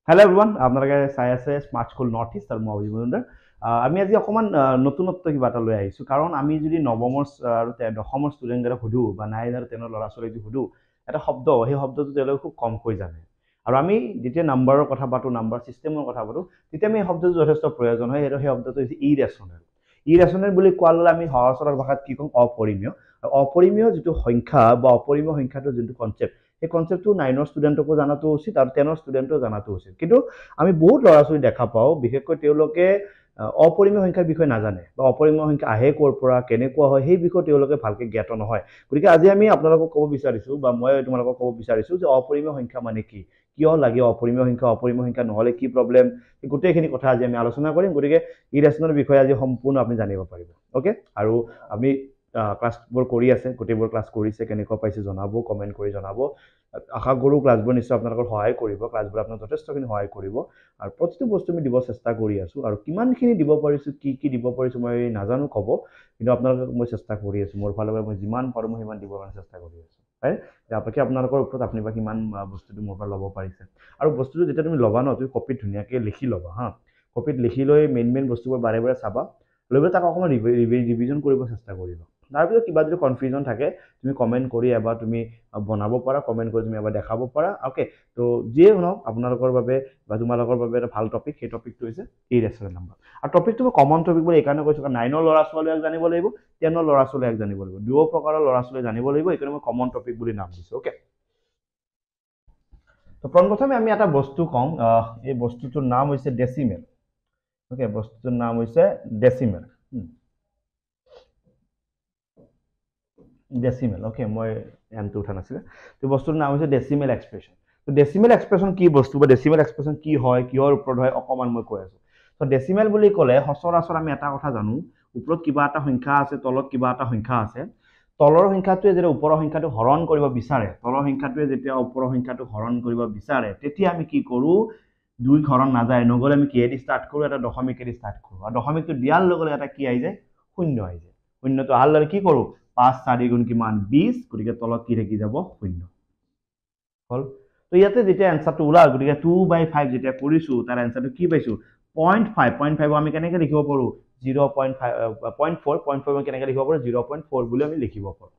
Hello everyone, আপোনালোকে চাই আছে স্মাৰ্ট স্কুল নৰ্থ ইষ্ট আৰু মই অভিজিত মজুমদাৰ। আমি আজি অকমান নতুনত্ব কিবা এটা লৈ আহিছোঁ, কাৰণ আমি যদি নৱমৰ আৰু দশমৰ ষ্টুডেণ্টক সুধো বা 9 আৰু 10 ল'ৰা ছোৱালীক সুধো এটা শব্দ, সেই শব্দটো তেওঁলোকে খুব কমকৈ জানে। আৰু আমি যেতিয়া নাম্বাৰৰ কথা পাতো, নাম্বাৰ চিষ্টেমৰ কথা পাতো, তেতিয়া আমি এই শব্দটো যথেষ্ট প্ৰয়োজন হয়। সেই শব্দটো হৈছে ইৰেচনেল। ইৰেচনেল বুলি কোৱাৰ লগে আমি সহজ সৰল ভাষাত কি কওঁ? অপৰিমেয়। অপৰিমেয় যিটো সংখ্যা বা অপৰিমেয় সংখ্যাটোৰ যোনটো কনচেপ্ট, এই কনচেপ্টটো 9ৰ ষ্টুডেণ্টকো জানাটো উচিত আৰু 10ৰ ষ্টুডেণ্টও জানাটো উচিত। কিন্তু আমি বহুত ল'ৰা ছোৱালী দেখা পাওঁ, বিশেষকৈ তেওঁলোকে অপৰিমেয় সংখ্যাৰ বিষয়ে নাজানে বা অপৰিমেয় সংখ্যা আহে ক'ৰ পৰা, কেনেকুৱা হয়, সেই বিষয়ে তেওঁলোকে ভালকৈ জ্ঞাত নহয়। গতিকে আজি আমি আপোনালোকক ক'ব বিচাৰিছোঁ বা মই তোমালোকক ক'ব বিচাৰিছোঁ যে অপৰিমেয় সংখ্যা মানে কি, কিয় লাগে অপৰিমেয় সংখ্যা নহ'লে কি প্ৰব্লেম, গোটেইখিনি কথা আজি আমি আলোচনা কৰিম। গতিকে ইৰেচনেল বিষয়ে আজি সম্পূৰ্ণ আপুনি জানিব পাৰিব। অ'কে, আৰু আপুনি ক্লাছবোৰ কৰি আছে, গোটেইবোৰ ক্লাছ কৰিছে, কেনেকুৱা পাইছে জনাব, কমেণ্ট কৰি জনাব। আশা কৰোঁ ক্লাছবোৰ নিশ্চয় আপোনালোকৰ সহায় কৰিব, ক্লাছবোৰ আপোনাক যথেষ্টখিনি সহায় কৰিব। আৰু প্ৰতিটো বস্তু আমি দিব চেষ্টা কৰি আছোঁ, আৰু কিমানখিনি দিব পাৰিছোঁ, কি দিব পাৰিছোঁ মই নাজানো ক'ব, কিন্তু আপোনালোকক মই চেষ্টা কৰি আছোঁ। মোৰ ফালৰ পৰা মই যিমান পাৰোঁ মই সিমান দিবৰ কাৰণে চেষ্টা কৰি আছোঁ। বাকী আপোনালোকৰ ওপৰত আপুনি বা কিমান বস্তুটো মোৰ পৰা ল'ব পাৰিছে। আৰু বস্তুটো যেতিয়া তুমি ল'বা ন, তুমি কপিত ধুনীয়াকৈ লিখি ল'বা হা। কপিত লিখি লৈ মেইন বস্তুবোৰ বাৰে বাৰে চাবা, লৈ পেলাই তাক অকণমান ৰিভিজন কৰিব চেষ্টা কৰিবা। তাৰপিছত কিবা যদি কনফিউজন থাকে তুমি কমেণ্ট কৰি এবাৰ তুমি বনাব পাৰা, কমেণ্ট কৰি তুমি এবাৰ দেখাব পাৰা। অ'কে, তো যিয়ে শুনক আপোনালোকৰ বাবে বা তোমালোকৰ বাবে এটা ভাল টপিক, সেই টপিকটো হৈছে ইৰেচনেল নাম্বাৰ। আৰু টপিকটো মই কমন টপিক বুলি এইকাৰণে কৈছোঁ, কাৰণ 9ৰ ল'ৰা ছোৱালীয়ে জানিব লাগিব, 10ৰ ল'ৰা ছোৱালীয়ে জানিব লাগিব, দুয়ো প্ৰকাৰৰ ল'ৰা ছোৱালীয়ে জানিব লাগিব। এইকাৰণে মই কমন টপিক বুলি নাম দিছোঁ। অ'কে, তো পোনপ্ৰথমে আমি এটা বস্তু কওঁ, এই বস্তুটোৰ নাম হৈছে ডেচিমেল। অ'কে, বস্তুটোৰ নাম হৈছে ডেচিমেল। ডেচিমেল, অ'কে, মই এমটো উঠা নাছিলে। তো বস্তুটোৰ নাম হৈছে ডেচিমেল এক্সপ্ৰেছন। তো ডেচিমেল এক্সপ্ৰেছন কি বস্তু বা ডেচিমেল এক্সপ্ৰেছন কি হয়, কিহৰ ওপৰত হয়, অকণমান মই কৈ আছোঁ। তো ডেচিমেল বুলি ক'লে সচৰাচৰ আমি এটা কথা জানো, ওপৰত কিবা এটা সংখ্যা আছে, তলত কিবা এটা সংখ্যা আছে। তলৰ সংখ্যাটোৱে যেতিয়া ওপৰৰ সংখ্যাটো হৰণ কৰিব বিচাৰে, তেতিয়া আমি কি কৰোঁ? 2 হৰণ নাযায়, নগ'লে আমি কিহেদি ষ্টাৰ্ট কৰোঁ? এটা দশমিকেদি ষ্টাৰ্ট কৰোঁ। আৰু দশমিকটো দিয়াৰ লগে লগে এটা কি আহি যায়? শূন্য আহি যায়। শূন্যটো অহাৰ লগে কি কৰোঁ? 5 4 গুণ কিমান? 20। গতিকে তলত কি থাকি যাব? শূন্য হ'ল। তো ইয়াতে যেতিয়া এনচাৰটো ওলাল, গতিকে 2/5 যেতিয়া কৰিছোঁ, তাৰ এনচাৰটো কি পাইছোঁ? 0.5 আমি কেনেকৈ লিখিব পাৰোঁ? 0.4 আমি কেনেকৈ লিখিব পাৰোঁ? 0.4 বুলি আমি লিখিব পাৰোঁ।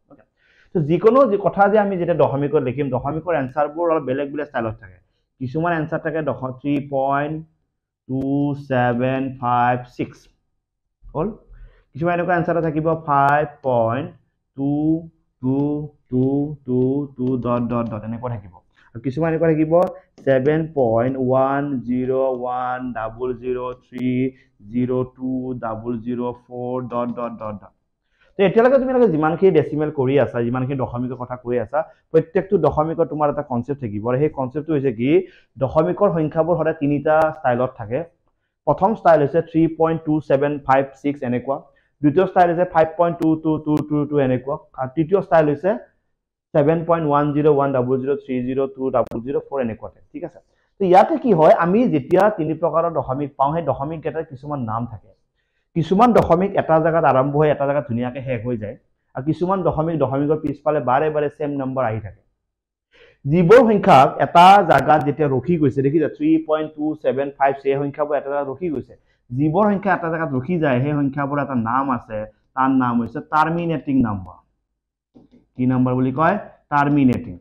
তো যিকোনো কথা যে আমি যেতিয়া দশমিকত লিখিম, দশমিকৰ এনচাৰবোৰ অলপ বেলেগ বেলেগ ষ্টাইলত থাকে। কিছুমান এনচাৰ থাকে 3.2756 হ'ল। কিছুমান এনেকুৱা এনচাৰ থাকিব 5.2222 এনেকুৱা থাকিব। আৰু কিছুমান এনেকুৱা থাকিব 7.1010030020004 তো এতিয়ালৈকে তুমি যিমানখিনি ডেচিমেল কৰি আছা, যিমানখিনি দশমিকৰ কথা কৈ আছা, প্ৰত্যেকটো দশমিকৰ তোমাৰ এটা কনচেপ্ট থাকিব। আৰু সেই কনচেপ্টটো হৈছে কি? দশমিকৰ সংখ্যাবোৰ সদায় 3টা ষ্টাইলত থাকে। প্ৰথম ষ্টাইল হৈছে 3.2756 এনেকুৱা, দ্বিতীয় ষ্টাইল হৈছে 5.2222 এনেকুৱা, আৰু তৃতীয় ষ্টাইল হৈছে 7.1010030020004 এনেকুৱা। ঠিক আছে, তো ইয়াতে কি হয়? আমি যেতিয়া 3 প্ৰকাৰৰ দশমিক পাওঁ, সেই দশমিক কেইটাৰ কিছুমান নাম থাকে। কিছুমান দশমিক এটা জেগাত আৰম্ভ হৈ এটা জেগাত ধুনীয়াকৈ শেষ হৈ যায়, আৰু কিছুমান দশমিকৰ পিছফালে বাৰে বাৰে চেম নম্বৰ আহি থাকে। যিবোৰ সংখ্যা এটা জায়গাত যেতিয়া ৰখি গৈছে, দেখিছা 3.275 সেই সংখ্যাবোৰ এটা জায়গাত ৰখি গৈছে। যিবোৰ সংখ্যা এটা জায়গাত ৰখি যায়, সেই সংখ্যাবোৰ এটা নাম আছে, তাৰ নাম হৈছে টাৰ্মিনেটিং নাম্বাৰ। কি নাম্বাৰ বুলি কয়? টাৰ্মিনেটিং।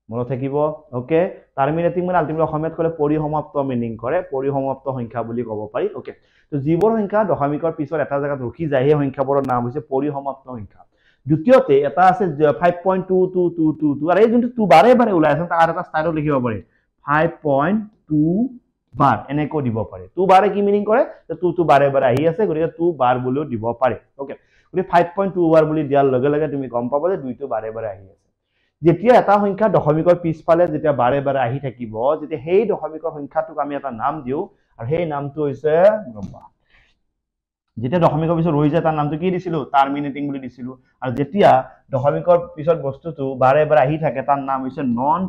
মনত থাকিব। অ'কে, টাৰ্মিনেটিং মানে আল্টিমেটলি অসমীয়াত ক'লে পৰিসমাপ্ত মিনিং কৰে, পৰিসমাপ্ত সংখ্যা বুলি ক'ব পাৰি। অ'কে, তো যিবোৰ সংখ্যা দশমিকৰ পিছত এটা জায়গাত ৰখি যায়, সেই সংখ্যাবোৰৰ নাম হৈছে পৰিসমাপ্ত সংখ্যা। দ্বিতীয়তে এটা আছে 5.2222, আৰু এই যোনটো 2 বাৰে বাৰে ওলাই আছে, তাৰ এটা ষ্টাইলত লিখিব পাৰি 5.2 বাৰ এনেকৈ দিব পাৰে। 2 বাৰে কি মিনিং কৰে? 2 বাৰে বাৰে আহি আছে, গতিকে 2 বাৰ বুলিও দিব পাৰে। অ'কে, গতিকে 5.2 বাৰ বুলি দিয়াৰ লগে লগে তুমি গম পাবা যে 2টো বাৰে বাৰে আহি আছে। যেতিয়া এটা সংখ্যা দশমিকৰ পিছফালে যেতিয়া বাৰে বাৰে আহি থাকিব, যেতিয়া সেই দশমিকৰ সংখ্যাটোক আমি এটা নাম দিওঁ, আৰু সেই নামটো হৈছে যেতিয়া দশমিকৰ পিছত ৰৈ যায়, তাৰ নামটো কি দিছিলোঁ? টাৰ্মিনেটিং বুলি দিছিলোঁ। আৰু যেতিয়া দশমিকৰ পিছত বস্তুটো বাৰে বাৰে আহি থাকে, তাৰ নাম হৈছে নন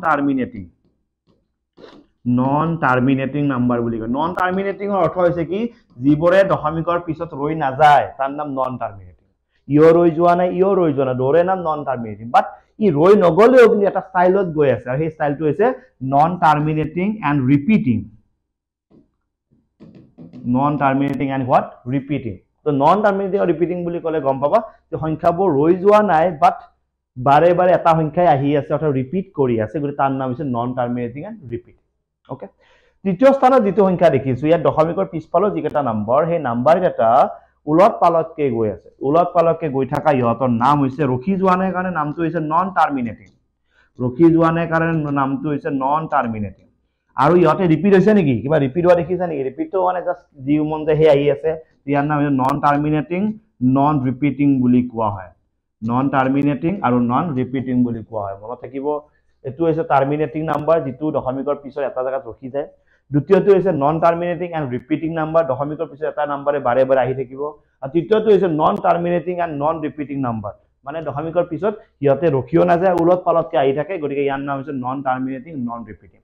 টাৰ্মিনেটিং নাম্বাৰ বুলি কয়। নন টাৰ্মিনেটিঙৰ অৰ্থ হৈছে কি? যিবোৰে দশমিকৰ পিছত ৰৈ নাযায়, তাৰ নাম নন টাৰ্মিনেটিং। ইও ৰৈ যোৱা নাই, দৌৰে নাম নন টাৰ্মিনেটিং। বাট ই ৰৈ নগ'লেও কিন্তু এটা ষ্টাইলত গৈ আছে, আৰু সেই ষ্টাইলটো হৈছে non terminating and repeating. Non terminating and what repeating তো নন টাৰ্মিনেটিং আৰু ৰিপিটিং বুলি ক'লে গম পাবা যে সংখ্যাবোৰ ৰৈ যোৱা নাই বাট বাৰে বাৰে এটা সংখ্যাই আহি আছে অৰ্থাৎ ৰিপিট কৰি আছে গতিকে তাৰ নাম হৈছে non terminating and repeating okay তৃতীয় স্থানত যিটো সংখ্যা দেখিছো ইয়াত দশমিকৰ পিছফালৰ যিকেইটা নম্বৰ সেই নাম্বাৰকেইটা উলট পালটকে গৈ আছে উলট পালটকে গৈ থকা ইহঁতৰ নাম হৈছে ৰখি যোৱা নাই কাৰণে নামটো হৈছে নন টাৰ্মিনেটিং ৰখি যোৱা নাই কাৰণে নামটো হৈছে নন টাৰ্মিনেটিং আৰু ইহঁতে ৰিপিট হৈছে নেকি কিবা ৰিপিট হোৱা দেখিছা নেকি ৰিপিটটো মানে জাষ্ট যি মন যায় সেই আহি আছে ইয়াৰ নাম হৈছে নন টাৰ্মিনেটিং নন ৰিপিটিং বুলি কোৱা হয় নন টাৰ্মিনেটিং আৰু নন ৰিপিটিং বুলি কোৱা হয় মনত থাকিব এটো হৈছে টাৰ্মিনেটিং নাম্বাৰ যেটো দশমিকৰ পিছত এটা জায়গাত ৰখি যায় দ্বিতীয়টো হৈছে non terminating and repeating number দশমিকৰ পিছত এটা নাম্বাৰে বাৰে বাৰে আহি থাকিব আৰু তৃতীয়টো হৈছে non terminating and non repeating number মানে দশমিকৰ পিছত ইহঁতে ৰখিও নাযায় উলট পালটকে আহি থাকে গতিকে ইয়াৰ নাম হৈছে নন টাৰ্মিনেটিং নন ৰিপিটিং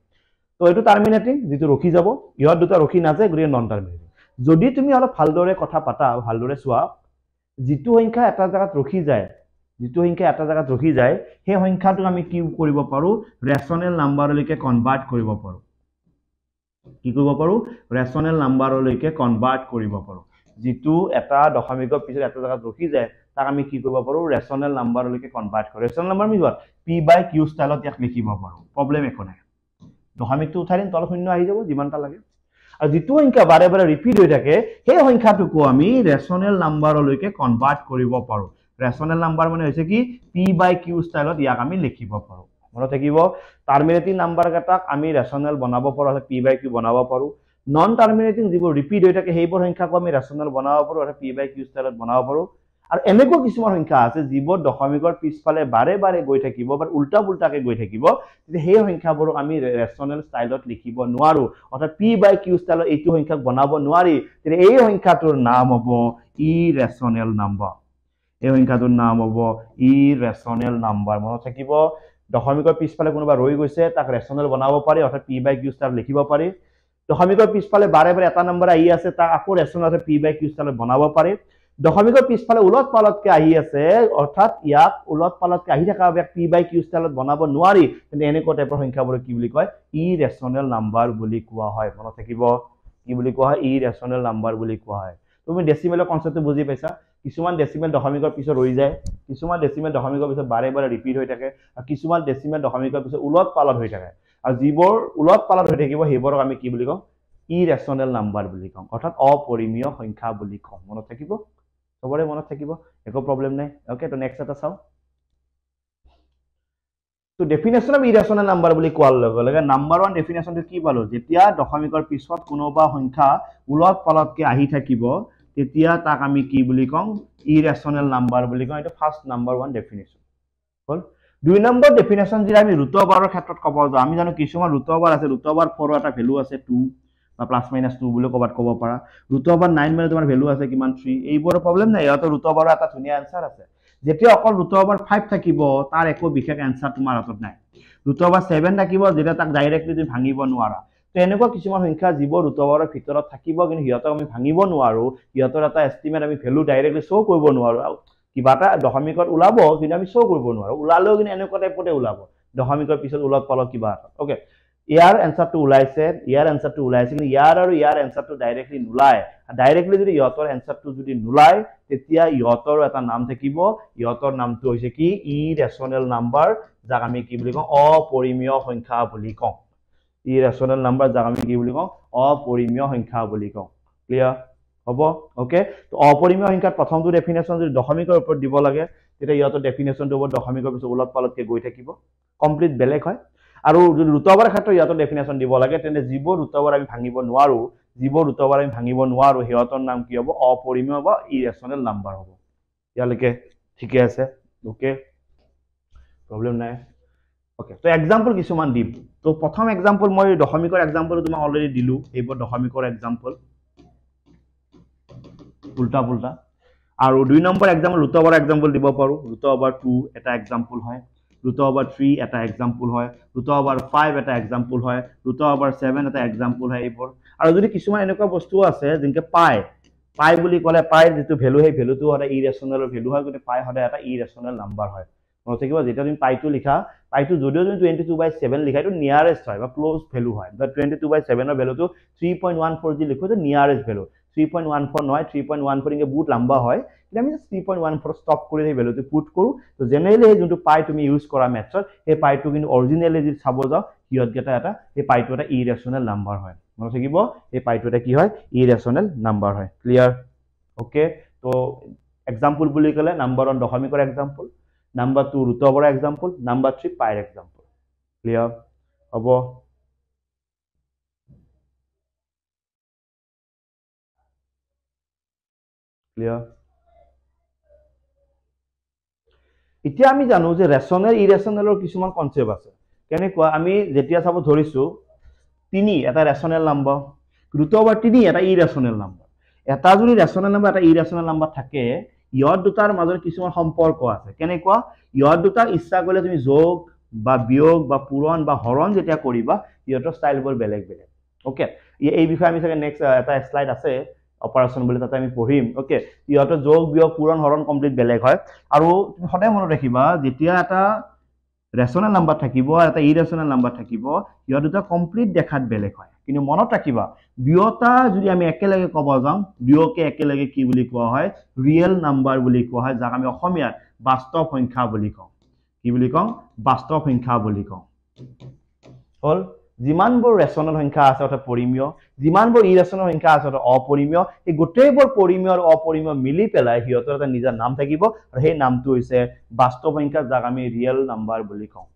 তো এইটো টাৰ্মিনেটিং যেটো ৰখি যাব ইহঁত দুটা ৰখি নাযায় গতিকে নন টাৰ্মিনেটিং যদি তুমি অলপ ভালদৰে কথা পাতা ভালদৰে চোৱা যেটো সংখ্যা এটা জায়গাত ৰখি যায় যেটো সংখ্যা এটা জায়গাত ৰখি যায় সেই সংখ্যাটোক আমি কি কৰিব পাৰো ৰেচনেল নাম্বাৰলৈকে কনভাৰ্ট কৰিব পাৰো কি কৰিব পাৰো ৰেচনেল নাম্বাৰলৈকে কনভাৰ্ট কৰিব পাৰো যেটো এটা দশমিকৰ পিছত এটা জায়গাত ৰখি যায় তাক আমি কি কৰিব পাৰো ৰেচনেল নাম্বাৰলৈকে কনভাৰ্ট কৰো ৰেচনেল নাম্বাৰ আমি হোৱাট p/q ষ্টাইলত ইয়াক লিখিব পাৰো প্ৰবলেম একো নাই দশমিকটো উঠাই দিম তলত শূন্য আহি যাব যিমানটা লাগে আৰু যেটো সংখ্যা বাৰে বাৰে ৰিপিট হৈ থাকে সেই সংখ্যাটোকো আমি ৰেচনেল নাম্বাৰলৈকে কনভাৰ্ট কৰিব পাৰো ৰেচনেল নাম্বাৰ মানে হৈছে কি p/q ষ্টাইলত ইয়াক আমি লিখিব পাৰো মনত থাকিব টাৰ্মিনেটিং নাম্বাৰ কেটাক আমি ৰেচনেল বনাব পাৰো অৰ্থাৎ p/q বনাব পাৰো নন টাৰ্মিনেটিং যিবোৰ ৰিপিট হৈ থাকে সেইবোৰ সংখ্যাকো আমি ৰেচনেল বনাব পাৰো অৰ্থাৎ p/q ষ্টাইলত বনাব পাৰো আৰু এনেকুৱা কিছুমান সংখ্যা আছে যিবোৰ দশমিকৰ পিছফালে বাৰে বাৰে গৈ থাকিব বা উল্টা পুল্টাকে গৈ থাকিব তেতিয়া সেই সংখ্যাবোৰক আমি ৰেচনেল ষ্টাইলত লিখিব নোৱাৰো অৰ্থাৎ p/q ষ্টাইলত এইটো সংখ্যাক বনাব নোৱাৰি তেতিয়া এই সংখ্যাটোৰ নাম হ'ব ইৰেচনেল নাম্বাৰ এই সংখ্যাটোৰ নাম হ'ব ইৰেচনেল নাম্বাৰ মনত থাকিব দশমিকৰ পিছফালে কোনোবা ৰৈ গৈছে তাক ৰেচনেল বনাব পাৰি অৰ্থাৎ p/q ষ্টাইলত লিখিব পাৰি দশমিকৰ পিছফালে বাৰে বাৰে এটা নম্বৰ আহি আছে তাক আকৌ ৰেচনেল অৰ্থাৎ p/q ষ্টাইলত বনাব পাৰি দশমিকৰ পিছফালে উলট পালটকে আহি আছে অৰ্থাৎ ইয়াক উলট পালটকে আহি থকা ইয়াক p/q ষ্টাইলত বনাব নোৱাৰি কিন্তু এনেকুৱা টাইপৰ সংখ্যাবোৰ কি বুলি কয় ইৰেচনেল নাম্বাৰ বুলি কোৱা হয় মনত থাকিব কি বুলি কোৱা হয় ইৰেচনেল নাম্বাৰ বুলি কোৱা হয় তুমি ডেসিমেলৰ কনসেপ্টটো বুজি পাইছা কিছুমান ডেসিমেল দশমিকৰ পিছত ৰৈ যায় কিছুমান ডেসিমেল দশমিকৰ পিছত বাৰে বাৰে ৰিপিট হৈ থাকে আৰু কিছুমান ডেসিমেল দশমিকৰ পিছত উলট পালট হৈ থাকে আৰু যিবোৰ উলট পালট হৈ থাকিব সেইবোৰক আমি কি বুলি কওঁ ইৰেচনেল নাম্বাৰ বুলি কওঁ অৰ্থাৎ অপৰিমেয় সংখ্যা বুলি কওঁ মনত থাকিব সবৰে মনত থাকিব একো প্ৰবলেম নাই ওকে তো নেক্সট এটা চাও তো ডেফিনেশন অফ ইৰেচনেল নাম্বাৰ বুলি কোৱাৰ লগে লগে নাম্বাৰ 1 ডেফিনেশনটো কি পালো যেতিয়া দশমিকৰ পিছত কোনোবা সংখ্যা উলট পালটকে আহি থাকিব তেতিয়া তাক আমি কি বুলি কওঁ ইৰেচনেল নাম্বাৰ বুলি কওঁ এটা ফাৰ্স্ট নাম্বাৰ 1 ডেফিনেশন হল দুই নম্বৰ ডেফিনেশন যে আমি ৰুট অভাৰৰ ক্ষেত্ৰত ক'ব যাও আমি জানো কিছুমান ৰুট অভাৰ আছে ৰুট অভাৰ 4 এটা ভ্যালু আছে 2 বা প্লাস মাইনাস 2 বুলি ক'ব পাৰা ৰুট অভাৰ 9 মানে তোমাৰ ভ্যালু আছে কিমান 3 এইবোৰ প্ৰবলেম নাই ইয়াত ৰুট অভাৰৰ এটা ধুনীয়া আনসাৰ আছে যেতিয়া অকল ৰুট অভাৰ 5 থাকিব তাৰ একো বিশেষ আনসাৰ তোমাৰ হাতত নাই ৰুট অভাৰ 7 থাকিব যেটা তাক ডাইৰেক্টলি তুমি ভাঙিব নোৱাৰা তো এনেকুৱা কিছুমান সংখ্যা যিবোৰ ৰুট অভাৰৰ ভিতৰত থাকিব কিন্তু হিয়তক আমি ভাঙিব নোৱাৰো হিয়তৰ এটা এস্টিমেট আমি ভ্যালু ডাইৰেক্টলি শো কৰিব নোৱাৰো কিবা এটা দশমিকত ওলাব কিন্তু আমি শো কৰিব নোৱাৰো ওলালেও কিন্তু এনেকুৱা টাইপতে ওলাব দশমিকৰ পিছত উলট পালট কিবা ওকে ইয়াৰ আনসাৰটো ওলাইছে কিন্তু ইয়াৰ আৰু ইয়াৰ আনসাৰটো ডাইৰেক্টলি নুলাই ডাইৰেক্টলি যদি ইহতৰ আনসাৰটো যদি নুলাই তেতিয়া ইহতৰ এটা নাম থাকিব ইহতৰ নামটো হৈছে কি ইৰেচনেল নাম্বাৰ যাক আমি কি বুলি কওঁ অপৰিমেয় সংখ্যা বুলি কওঁ ইৰেচনেল নাম্বাৰ যাক আমি কি বুলি কওঁ অপৰিমেয় সংখ্যা বুলি কওঁ ক্লিয়াৰ হ'ব ওকে তো অপৰিমেয় সংখ্যাৰ প্ৰথমটো ডেফিনেশন যদি দশমিকৰ ওপৰত দিব লাগে তেতিয়া ইহতৰ ডেফিনেশনটো হ'ব দশমিকৰ পিছত উলট পালটকে গৈ থাকিব কমপ্লিট বেলেগ হয় আৰু যদি ৰুট অভাৰৰ ক্ষেত্ৰত ইহতৰ ডেফিনেশন দিব লাগে তেনে যিবোৰ ৰুট অভাৰ আমি ভাঙিব নোৱাৰো হিয়তৰ নাম কি হ'ব অপৰিমেয় বা ইৰেচনেল নাম্বাৰ হ'ব ইয়ালৈকে ঠিকে আছে ওকে প্ৰবলেম নাই ওকে তো এক্সাম্পল কিছুমান দিম তো প্ৰথম এক্সাম্পল মই দশমিকৰ এক্সাম্পল তোমাক অলৰেডি দিলো এইবোৰ দশমিকৰ এক্সাম্পল উল্টা পুল্টা আৰু দুই number example root over example দিব পাৰো ৰুট অভাৰ 2 এটা এক্সাম্পল হয় ৰুট অভাৰ 3 এটা এক্সাম্পল হয় ৰুট অভাৰ 5 এটা এক্সাম্পল হয় ৰুট অভাৰ 7 এটা এক্সাম্পল হয় এইবোৰ আৰু যদি কিছুমান এনেকুৱা বস্তু আছে যেনকে পাই বুলি ক'লে পাই যেটো ভ্যালু সেই ভ্যালুটো হতে ইৰেচনেলৰ ভ্যালু হয় কিন্তু পাই হতে এটা ইৰেচনেল নাম্বাৰ হয় মনত থাকিব যেতিয়া তুমি পাইটো লিখা পাইটো যদিও তুমি 22/7 লিখা এটো নিয়ারেষ্ট হয় বা ক্লোজ ভ্যালু হয় বা 22/7 এর ভ্যালুটো 3.14 দি লিখো তো নিয়ারেষ্ট ভ্যালু 3.14 নয় 3.14 ইনকে বহুত লম্বা হয় কিন্তু আমি 3.14 স্টপ কৰি এই ভ্যালুটো পুট কৰো তো জেনাৰেলি এই যোনটো পাই তুমি ইউজ কৰা মেথডত এই পাইটো কিন্তু অৰিজিনালি যদি চাব যাও হিয়ত গেটা এটা এই পাইটো এটা ইৰেশনাল নাম্বাৰ হয় মনত থাকিব এই পাইটো এটা কি হয় ইৰেশনাল নাম্বাৰ হয় ক্লিয়াৰ ওকে তো এক্সাম্পল বুলি কলে নাম্বাৰ 1 দশমিকৰ example number 2 root over example number 3 পাইৰ এক্সাম্পল ক্লিয়াৰ হ'ব ক্লিয়াৰ এতিয়া আমি জানো যে ৰেশনাল ইৰেশনালৰ কিছুমান কনসেপ্ট আছে কেনেকুৱা আমি যেতিয়া চাব ধৰিছো 3 এটা ৰেশনাল নাম্বাৰ ৰুট অভাৰ 3 এটা ইৰেশনাল নাম্বাৰ এটা যদি ৰেশনাল নাম্বাৰ এটা ইৰেশনাল নাম্বাৰ থাকে ইয়ৰ দুটাৰ মাজৰ কিছুমান সম্পৰ্ক আছে কেনেকুৱা ইয়ৰ দুটাৰ ইচ্ছা কৰিলে তুমি যোগ বা বিয়োগ বা পূৰণ বা হৰণ যেতিয়া কৰিবা ইয়ৰ স্টাইলবোৰ বেলেগ বেলেগ ওকে এই বিষয়ে আমি চাগে নেক্সট এটা স্লাইড আছে অপাৰেশন বুলি তাতে আমি পঢ়িম ওকে ইয়ৰ যোগ বিয়োগ পূৰণ হৰণ কমপ্লিট বেলেগ হয় আৰু তুমি সদায় মনত ৰাখিবা যেতিয়া এটা ৰেশনাল নাম্বাৰ থাকিব এটা ইৰেশনাল নাম্বাৰ থাকিব ইয়ৰ দুটা কমপ্লিট দেখাত বেলেগ হয় কিন্তু মনত ৰাখিবা দুয়োটা যদি আমি একেলগে ক'ব যাওঁ দুয়োকে একেলগে কি বুলি কোৱা হয় ৰিয়েল নাম্বাৰ বুলি কোৱা হয় যাক আমি অসমীয়াত বাস্তৱ সংখ্যা বুলি কওঁ কি বুলি কওঁ বাস্তৱ সংখ্যা বুলি কওঁ হল যিমানবোৰ ৰেশনাল সংখ্যা আছে অৰ্থাৎ পৰিমেয় যিমানবোৰ ইৰেশনাল সংখ্যা আছে অৰ্থাৎ অপৰিমেয় এই গোটেইবোৰ পৰিমেয় আৰু অপৰিমেয় মিলি পেলাই হিয়তৰ এটা নিজৰ নাম থাকিব আৰু সেই নামটো হৈছে বাস্তৱ সংখ্যা যাক আমি ৰিয়েল নাম্বাৰ বুলি কওঁ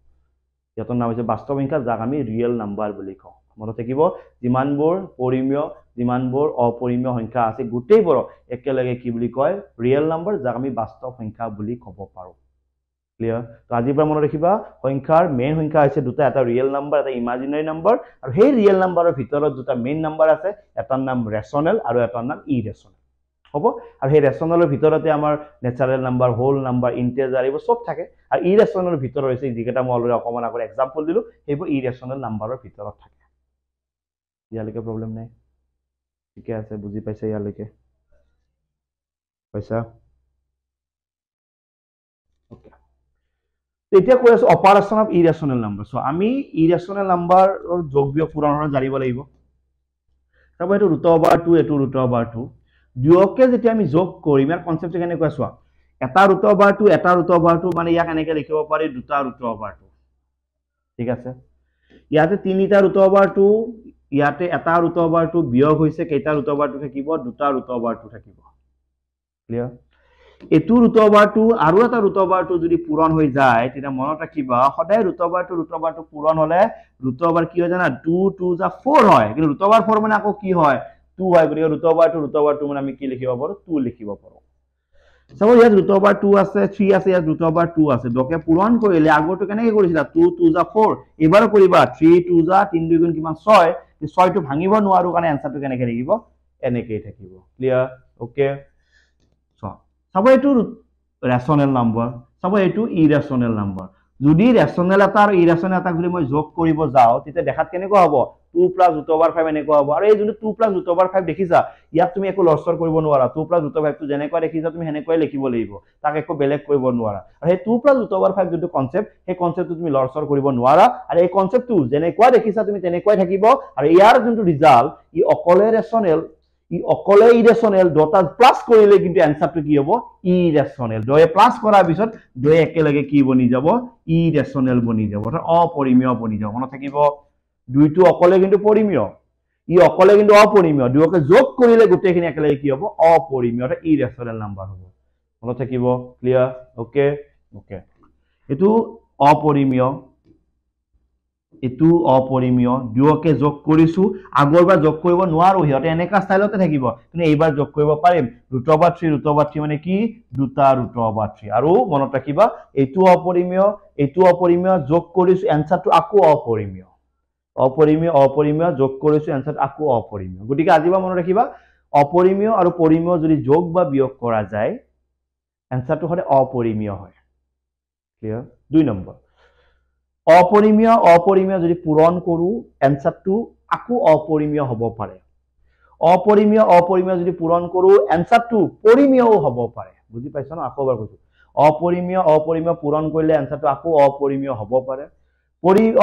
হিয়তৰ নাম হৈছে বাস্তৱ সংখ্যা যাক আমি ৰিয়েল নাম্বাৰ বুলি কওঁ মনত থাকিব যিমানবোৰ পৰিমেয় যিমানবোৰ অপৰিমেয় সংখ্যা আছে গোটেইবোৰ একেলগে কি বুলি কয় ৰিয়েল নাম্বাৰ যাক আমি বাস্তৱ সংখ্যা বুলি ক'ব পাৰো ক্লিয়াৰ তো আজিৰ পৰা মনত ৰাখিবা সংখ্যাৰ মেইন সংখ্যা হৈছে দুটা এটা ৰিয়েল নাম্বাৰ এটা ইমাজিনাৰী নাম্বাৰ আৰু সেই ৰিয়েল নাম্বাৰৰ ভিতৰত দুটা মেইন নাম্বাৰ আছে এটাৰ নাম ৰেশনাল আৰু এটাৰ নাম ইৰেশনাল হ'ব আৰু সেই ৰেশনালৰ ভিতৰতে আমাৰ natural number whole number integer এইবোৰ সব থাকে আৰু ইৰেশনালৰ ভিতৰত হৈছে যিকেইটা মই অলৰেডি অকমান আগৰ এক্সাম্পল দিলো সেইবোৰ ইৰেশনাল নাম্বাৰৰ ভিতৰত থাকে ইয়ালৈকে প্ৰব্লেম নাই ঠিকে আছে বুজি পাইছে ইয়ালৈকে পইচা ওকে এতিয়া কৈ আছো অপাৰেশন অফ ইৰেশনাল নাম্বাৰ সো আমি ইৰেশনাল নাম্বাৰৰ যোগ বিয়োগ পূৰণ হৰণ জানিব লাগিব তাৰপৰ এটো ৰুট অভাৰ 2 এটো ৰুট অভাৰ 2 দুয়োকে যেতিয়া আমি যোগ কৰিম ইয়াৰ কনসেপ্ট কেনেকৈ চোৱা এটা ৰুট অভাৰ 2 এটা ৰুট অভাৰ 2 মানে ইয়াক এনেকৈ লিখিব পাৰি দুটা ৰুট অভাৰ 2 ঠিক আছে ইয়াতে তিনিটা ৰুট অভাৰ 2 ইয়াতে এটা ৰুট অভাৰ 2 বিয়োগ হৈছে কেইটা ৰুট অভাৰ 2 থাকিব দুটা ৰুট অভাৰ 2 থাকিব ক্লিয়াৰ এটো ৰুট অভাৰ 2 আৰু এটা ৰুট অভাৰ 2 যদি পূৰণ হৈ যায় তেতিয়া মনত ৰাখিবা সদায় ৰুট অভাৰ 2 পূৰণ হলে ৰুট অভাৰ কি হয় জানা 2 2 যা 4 হয় কিন্তু ৰুট অভাৰ 4 মানে আকৌ কি হয় 2 হয় গতিকে ৰুট অভাৰ 2 মানে আমি কি লিখিব পাৰো 2 লিখিব পাৰো সব ইয়াত ৰুট অভাৰ 2 আছে 3 আছে ইয়াত ৰুট অভাৰ 2 আছে দকে পূৰণ কৰিলে আগৰটো কেনেকৈ কৰিছিলা 2 2 যা 4 এবাৰ কৰিবা 3 2 যা 3 2 গুণ কিমান 6 এই 6 টো ভাঙিব নোৱাৰো কাৰণে আনসাৰটো কেনেকৈ থাকিব এনেকৈ থাকিব ক্লিয়াৰ ওকে সব এটো ৰেশনাল নাম্বাৰ সব এটো ইৰেশনাল নাম্বাৰ যদি ৰেশনাল এটা আৰু ইৰেশনাল এটা যদি মই যোগ কৰিব যাও তেতিয়া দেখাত কেনেকৈ হ'ব 2 + √5 এনেকৈ হ'ব আৰু এই যোনটো 2 + √5 দেখিছা ইয়াত তুমি একো লৰচৰ কৰিব নোৱাৰা 2 + √5 টো যেনেকৈ দেখিছা তুমি হেনেকৈ লিখিব লাগিব তাক একো বেলেগ কৰিব নোৱাৰা আৰু সেই 2 + √5 যোনটো কনসেপ্ট সেই কনসেপ্টটো তুমি লৰচৰ কৰিব নোৱাৰা আৰু এই কনসেপ্টটো যেনেকৈ দেখিছা তুমি তেনেকৈ থাকিব আৰু ইয়াৰ যোনটো ৰিজাল্ট ই অকলে ৰেশনাল ই অকলে ইৰেশনাল দুটা প্লাস কৰিলে কিন্তু আনসাৰটো কি হ'ব ইৰেশনাল দুয়ে প্লাস কৰাৰ পিছত দুয়ে একেলগে কি বনি যাব ইৰেশনাল বনি যাব অৰ্থাৎ অপৰিমেয় বনি যাব মনত থাকিব দুইটো অকলে কিন্তু পৰিমেয় ই অকলে কিন্তু অপৰিমেয় দুয়োকে যোগ কৰিলে গোটেইখিনি একেলগে কি হ'ব অপৰিমেয় অৰ্থাৎ ইৰেশনাল নাম্বাৰ হ'ব মনত থাকিব ক্লিয়াৰ ওকে ওকে এটো অপৰিমেয় এটো অপৰিমেয় দুয়োকে যোগ কৰিছো আগৰবাৰ যোগ কৰিব নোৱাৰো হিয়তে এনেকা স্টাইলতে থাকিব কিন্তু এইবাৰ যোগ কৰিব পাৰিম √3 মানে কি দুটা √3 আৰু মনত ৰাখিবা এটো অপৰিমেয় যোগ কৰিছো আনসাৰটো আকৌ অপৰিমেয় যোগ কৰিছো আনসাৰটো আকৌ অপৰিমেয় গতিকে আজিবা মনত ৰাখিবা অপৰিমেয় আৰু পৰিমেয় যদি যোগ বা বিয়োগ কৰা যায় আনসাৰটো হলে অপৰিমেয় হয় ক্লিয়াৰ 2 নম্বৰ অপৰিমেয় যদি পূৰণ কৰো আনসাৰটো আকৌ অপৰিমেয় হ'ব পাৰে অপৰিমেয় যদি পূৰণ কৰো আনসাৰটো পৰিমেয়ও হ'ব পাৰে বুজি পাইছা না আকৌবাৰ কৈছো অপৰিমেয় পূৰণ কৰিলে এনসাৰটো আকৌ অপৰিমেয় হ'ব পাৰে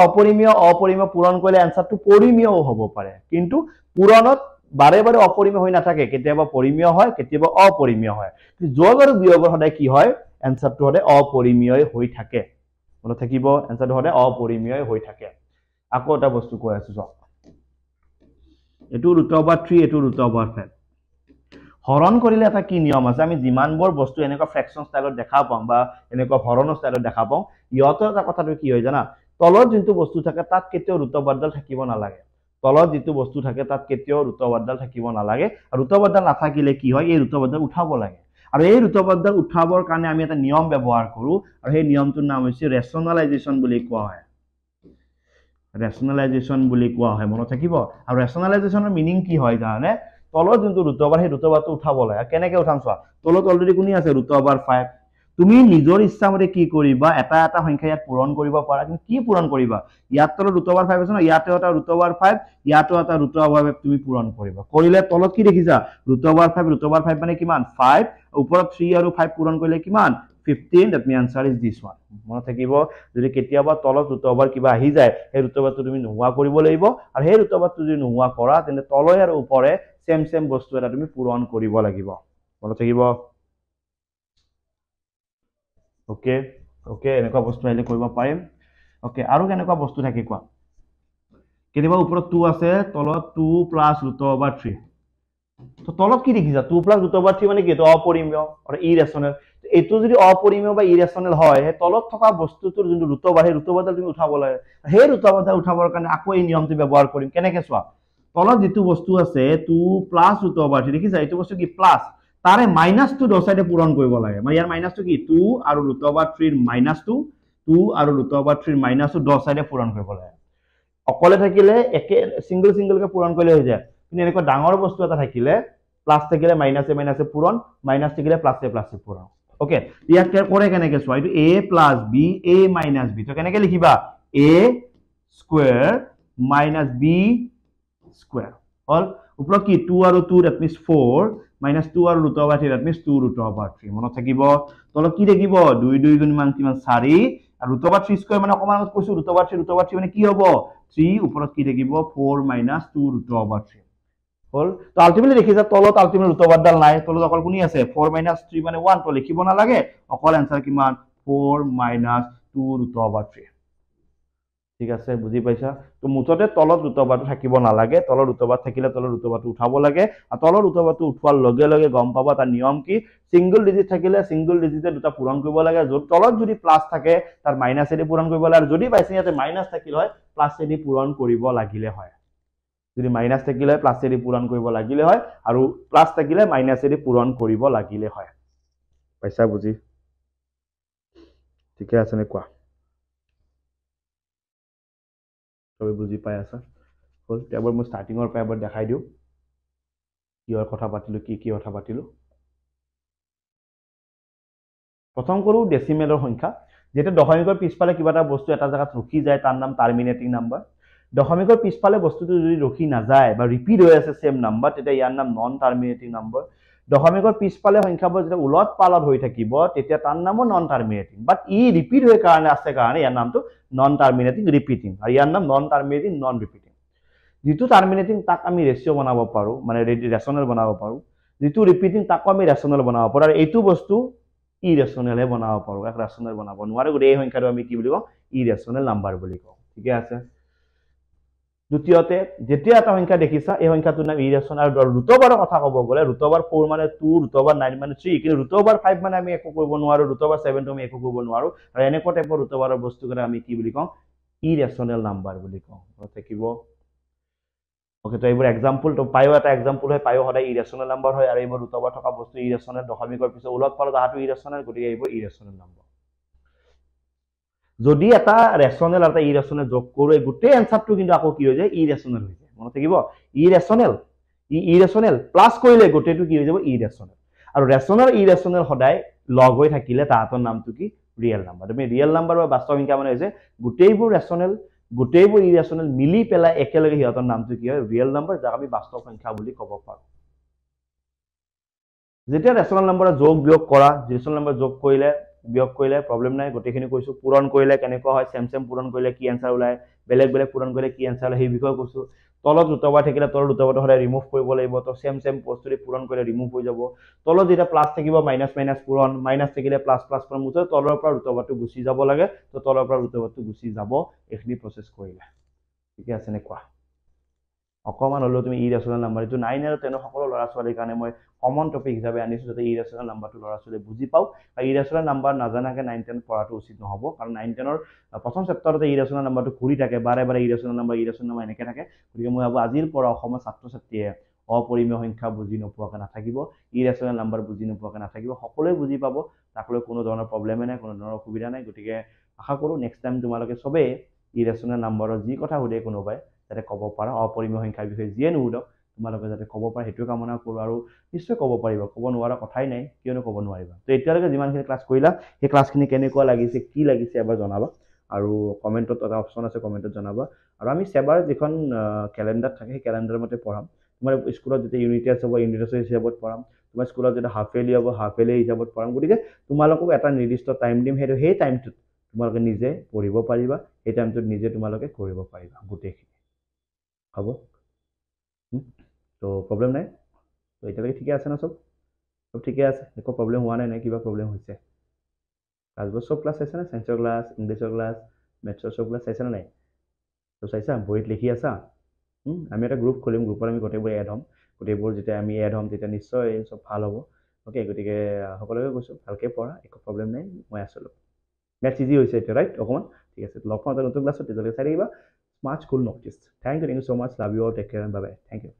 অপৰিমেয় পূৰণ কৰিলে এনসাৰটো পৰিমেয়ও হ'ব পাৰে কিন্তু পূৰণত বাৰে বাৰে অপৰিমেয় হৈ নাথাকে কেতিয়াবা পৰিমেয় হয় কেতিয়াবা অপৰিমেয় হয় যোগ আৰু বিয়োগৰ সদায় কি হয় এনসাৰটো সদায় অপৰিমেয় হৈ থাকে মনত থাকিব এনসাৰটো সদায় অপৰিমেয় হৈ থাকে আকৌ এটা বস্তু কৈ আছো চাওক এটো √3 এটো √5 হৰণ কৰিলে এটা কি নিয়ম আছে আমি যিমানবোৰ বস্তু এনেকুৱা ফ্ৰেকশন ষ্টাইলত দেখা পাম বা এনেকুৱা হৰণৰ ষ্টাইলত দেখা পাম ইয়তৰ এটা কথাটো কি হয় জানা তলত যোনটো বস্তু থাকে তাত কেতিয়াও √5ডাল থাকিব নালাগে তলত যেটো বস্তু থাকে তাত কেতিয়াও √5ডাল থাকিব নালাগে আৰু √5ডাল নাথাকিলে কি হয় এই √5ডাল উঠাব লাগে আৰু এই √5ডাল উঠাবৰ কাৰণে আমি এটা নিয়ম ব্যৱহাৰ কৰো আৰু সেই নিয়মটোৰ নাম হৈছে ৰেশনালাইজেচন বুলি কোৱা হয় ৰেশনালাইজেচন বুলি কোৱা হয় মনত থাকিব আৰু ৰেশনালাইজেচনৰ মিনিং কি হয় জানে তলত যোনটো √5 সেই √5টো উঠাব লাগে কেনেকৈ উঠাম চোৱা তলত অলৰেডি কোনি আছে √5 তুমি নিজৰ ইচ্ছা মতে কি কৰিবা এটা এটা সংখ্যা ইয়াত পূৰণ কৰিব পাৰা কিন্তু কি পূৰণ কৰিবা ইয়াত তলত √5 আছে ন ইয়াতে এটা √5 ইয়াতো এটা √5 তুমি পূৰণ কৰিবা কৰিলে তলত কি দেখিছা √5 মানে কিমান 5 ওপৰত 3 আৰু 5 পূৰণ কৰিলে কিমান 15 that means answer is this one মনত থাকিব যদি কেতিয়াবা তলত √5 কিবা আহি যায় সেই √5টো তুমি নোহোৱা কৰিব লাগিব আৰু সেই √5টো যদি নোহোৱা কৰা তেন্তে তলয় আৰু ওপৰে সেম বস্তু এটা তুমি পূৰণ কৰিব লাগিব মনত থাকিব ওকে এনেকুৱা বস্তু আহিলে কৰিব পাৰিম ওকে আৰু কেনেকুৱা বস্তু থাকে কোৱা কেতিয়াবা ওপৰত 2 আছে তলত 2 + √3 তো তলত কি দেখিছা 2 + √3 মানে কি এটা অপৰিমেয় আৰু ইৰেশনাল এটো যদি অপৰিমেয় বা ইৰেশনাল হয় হে তলত থকা বস্তুটোৰ যোনটো √5 তুমি উঠাব লাগে সেই √5 উঠাবৰ কাৰণে আকৌ এই নিয়মটো ব্যৱহাৰ কৰিম কেনেকৈ চোৱা তলত যেটো বস্তু আছে 2 + √3 দেখিছা এইটো বস্তু কি প্লাস তাৰে মাইনাসটো দো সাইডে পূৰণ কৰিব লাগে মানে ইয়াৰ মাইনাসটো কি 2 আৰু √3 মাইনাসটো 2 আৰু √3 মাইনাসটো দো সাইডে পূৰণ কৰিব লাগে অকলে থাকিলে একে সিঙ্গল কে পূৰণ কৰিলে হৈ যায় কিন্তু এনেকুৱা ডাঙৰ বস্তু এটা থাকিলে প্লাস থাকিলে মাইনাসে পূৰণ মাইনাস থাকিলে প্লাসে পূৰণ ওকে ইয়াক কৰে কেনেকৈ চোৱা এইটো a + b a - b তো কেনেকৈ লিখিবা a স্কয়ার - b স্কয়ার হল উপৰত কি 2 আৰু 2 that means 4 -2 আৰু √3 that means 2 √3 মনত থাকিব তলত কি থাকিব 2 2 গুণ মান কিমান 4 আৰু √3 স্কয়াৰ মানে অকমান কৈছো √3 মানে কি হ'ব 3 উপৰত কি থাকিব 4 - 2 √3 হল তো আলটিমেটলি দেখিছা তলত আলটিমেটলি √5ডাল নাই তলত অকল কোনি আছে 4 - 3 মানে 1 তো লিখিব নালাগে অকল आंसर কিমান 4 - 2 √3 ঠিক আছে বুজি পাইছা তো মুঠতে তলত √5টো থাকিব নালাগে তলত √5 থাকিলে তলত √5টো উঠাব লাগে আৰু তলত √5টো উঠোৱাৰ লগে লগে গম পাবা তাৰ নিয়ম কি সিঙ্গল ডিজিট থাকিলে সিঙ্গল ডিজিটে দুটা পূৰণ কৰিব লাগে তলত যদি প্লাস থাকে তাৰ মাইনাস এদি পূৰণ কৰিব লাগে আৰু যদি বাইসিয়াতে মাইনাস থাকিল হয় প্লাস এদি পূৰণ কৰিব লাগিলে হয় যদি মাইনাস থাকিলে প্লাস এদি পূৰণ কৰিব লাগিলে হয় আৰু প্লাস থাকিলে মাইনাস এদি পূৰণ কৰিব লাগিলে হয় পাইছা বুজি ঠিক আছে নে কোৱা সবে বুজি পাই আছা হল এবাৰ মই স্টাৰ্টিংৰ পৰা এবাৰ দেখাই দিও কিহৰ কথা পাতিলো কি কথা পাতিলো প্ৰথম কৰো ডেসিমেলৰ সংখ্যা যেটা দশমিকৰ পিছফালে কিবা এটা বস্তু এটা জায়গাত ৰখি যায় তাৰ নাম টাৰ্মিনেটিং নাম্বাৰ দশমিকৰ পিছফালে বস্তুটো যদি ৰখি না যায় বা ৰিপিট হৈ আছে সেম নাম্বাৰ তেতিয়া ইয়াৰ নাম নন টাৰ্মিনেটিং নাম্বাৰ দশমিকৰ পিছফালে সংখ্যাবোৰ যেটা উলট পালট হৈ থাকিব তেতিয়া তাৰ নামও নন টাৰ্মিনেটিং বাট ই ৰিপিট হৈ কাৰণে আছে কাৰণে ইয়াৰ নামটো নন টাৰ্মিনেটিং ৰিপিটিং আৰু ইয়াৰ নাম নন টাৰ্মিনেটিং নন ৰিপিটিং যেটো টাৰ্মিনেটিং তাক আমি ৰেশিও বনাব পাৰো মানে ৰেশনাল বনাব পাৰো যেটো ৰিপিটিং তাক আমি ৰেশনাল বনাব পাৰো আৰু এইটো বস্তু ইৰেশনাল বনাব পাৰো এক ৰেশনাল বনাব নোৱাৰে গৰে এই সংখ্যাটো আমি কি বুলি কওঁ ইৰেশনাল নাম্বাৰ বুলি কওঁ ঠিক আছে দ্বিতীয়তে যেতিয়া এটা সংখ্যা দেখিছা এই সংখ্যাটোৰ নাম ইৰেশনাল আৰু √5ৰ কথা ক'ব গলে √4 মানে 2 √9 মানে 3 কিন্তু √5 মানে আমি একো কৰিব নোৱাৰো √7 তো আমি একো কৰিব নোৱাৰো আৰু এনেকুৱা টাইপৰ √5ৰ বস্তু কৰে আমি কি বুলি কওঁ ইৰেশনাল নাম্বাৰ বুলি কওঁ থাকিব ওকে তো এইবোৰ एग्जांपल তো পায়ো এটা एग्जांपल হয় পায়ো সদায় ইৰেশনাল নাম্বাৰ হয় আৰু এইবোৰ √5 থকা বস্তু ইৰেশনাল দশমিকৰ পিছত উলট পালট আহাটো ইৰেশনাল গতিকে এইবোৰ ইৰেশনাল নাম্বাৰ যদি এটা ৰেশনাল আৰু এটা ইৰেশনাল যোগ কৰো এই গোটেই আনসাৰটো কিন্তু আকৌ কি হৈ যায় ইৰেশনাল হৈ যায় মনত থাকিব ইৰেশনাল প্লাস কৰিলে গোটেইটো কি হৈ যাব ইৰেশনাল আৰু ৰেশনাল ইৰেশনাল সদায় লগ হৈ থাকিলে তাহাতৰ নামটো কি ৰিয়েল নাম্বাৰ তুমি ৰিয়েল নাম্বাৰ বা বাস্তৱ সংখ্যা মানে হৈছে গোটেইবোৰ ৰেশনাল গোটেইবোৰ ইৰেশনাল মিলি পেলাই একেলগে হিহঁতৰ নামটো কি হয় ৰিয়েল নাম্বাৰ যাক আমি বাস্তৱ সংখ্যা বুলি ক'ব পাৰো যেতিয়া ৰেশনাল নাম্বাৰ যোগ বিয়োগ কৰা ৰেশনাল নাম্বাৰ যোগ কৰিলে বিয়োগ কৰিলে প্ৰব্লেম নাই, গোটেইখিনি কৈছোঁ। পূৰণ কৰিলে কেনেকুৱা হয়, চেম পূৰণ কৰিলে কি এনচাৰ ওলায়, বেলেগ পূৰণ কৰিলে কি এনচাৰ ওলায় সেই বিষয়ে কৈছোঁ। তলত দুটাবাৰ থাকিলে তলৰ দুটাবাৰটো সদায় ৰিমুভ কৰিব লাগিব, তো চেম বস্তুটো পূৰণ কৰিলে ৰিমুভ হৈ যাব। তলত যেতিয়া প্লাছ থাকিব মাইনাছ পূৰণ, মাইনাছ থাকিলে প্লাছ পূৰণ, মুঠতে তলৰ পৰা দুটাবাৰটো গুচি যাব লাগে, তো তলৰ পৰা দুটাবাৰটো গুচি যাব। এইখিনি প্ৰচেছ কৰিলে ঠিকে আছে নে কোৱা? অকণমান হ'লেও তুমি ইৰেচনেল নাম্বাৰ, এইটো 9 আৰু 10 সকলো ল'ৰা ছোৱালীৰ কাৰণে মই কমন টপিক হিচাপে আনিছোঁ, যাতে ইৰেচনেল নাম্বাৰটো ল'ৰা ছোৱালীয়ে বুজি পাওক। আৰু ইৰেচনেল নাম্বাৰ নাজানাকৈ 9-10 পঢ়াটো উচিত নহ'ব, কাৰণ 9-10ৰ প্ৰথম চেপ্টাৰতে ইৰেচনেল নাম্বাৰটো ঘূৰি থাকে, বাৰে ইৰেচনেল নাম্বাৰ এনেকৈ থাকে। গতিকে মই ভাবোঁ আজিৰ পৰা অসমৰ ছাত্ৰ ছাত্ৰীয়ে অপৰিমেয় সংখ্যা বুজি নোপোৱাকৈ নাথাকিব, ইৰেচনেল নাম্বাৰ বুজি নোপোৱাকৈ নাথাকিব, সকলোৱে বুজি পাব, তাক লৈ কোনো ধৰণৰ প্ৰব্লেমে নাই, কোনো ধৰণৰ অসুবিধা নাই। গতিকে আশা কৰোঁ নেক্সট টাইম তোমালোকে চবেই ইৰেচনেল নাম্বাৰৰ যি কথা সোধে কোনোবাই যাতে ক'ব পাৰা, অপৰিমেয় সংখ্যাৰ বিষয়ে যিয়ে নুসুধক তোমালোকে যাতে ক'ব পাৰা, সেইটোৱে কামনা কৰোঁ। আৰু নিশ্চয় ক'ব পাৰিবা, ক'ব নোৱাৰা কথাই নাই, কিয়নো ক'ব নোৱাৰিবা। তো এতিয়ালৈকে যিমানখিনি ক্লাছ কৰিলা সেই ক্লাছখিনি কেনেকুৱা লাগিছে, কি লাগিছে এবাৰ জনাবা, আৰু কমেণ্টত এটা অপশ্যন আছে, কমেণ্টত জনাবা। আৰু আমি চেবাৰ যিখন কেলেণ্ডাৰ থাকে সেই কেলেণ্ডাৰ মতে পঢ়াম। তোমাৰ স্কুলত যেতিয়া ইউনিট টেষ্ট হ'ব ইউনিট টেষ্টৰ হিচাপত পঢ়াম, তোমাৰ স্কুলত যেতিয়া হাফ ইয়াৰলি হ'ব হাফ ইয়াৰলি হিচাপত পঢ়াম। গতিকে তোমালোকক এটা নিৰ্দিষ্ট টাইম দিম, সেই টাইমটোত তোমালোকে নিজে পঢ়িব পাৰিবা, সেই টাইমটোত নিজে তোমালোকে কৰিব পাৰিবা গোটেইখিনি। হ'ব, তো প্ৰব্লেম নাই? তো এতিয়ালৈকে ঠিকে আছে না? চব ঠিকে আছে, একো প্ৰব্লেম হোৱা নাই, কিবা প্ৰব্লেম হৈছে? ক্লাছবোৰ চব ক্লাছ চাইছা নে? ছায়েন্সৰ ক্লাছ, ইংলিছৰ ক্লাছ, মেথছৰ চব ক্লাছ চাইছা নে নাই? তো চাইছা, বহীত লিখি আছা? আমি এটা গ্ৰুপ খুলিম, গ্ৰুপত আমি গোটেইবোৰ এড হ'ম। গোটেইবোৰ যেতিয়া আমি এড হ'ম তেতিয়া নিশ্চয় চব ভাল হ'ব। অ'কে, গতিকে সকলোকে কৈছোঁ ভালকৈ পঢ়া, একো প্ৰব্লেম নাই, মই আছিলোঁ। মেথছ ইজি হৈছে এতিয়া, ৰাইট? অকণমান ঠিক আছে, লগ পাওঁ এটা নতুন ক্লাছত, তেতিয়ালৈকে চাই থাকিবা smart school North East. Thank you so' much, love you all, take care, bye bye, thank U.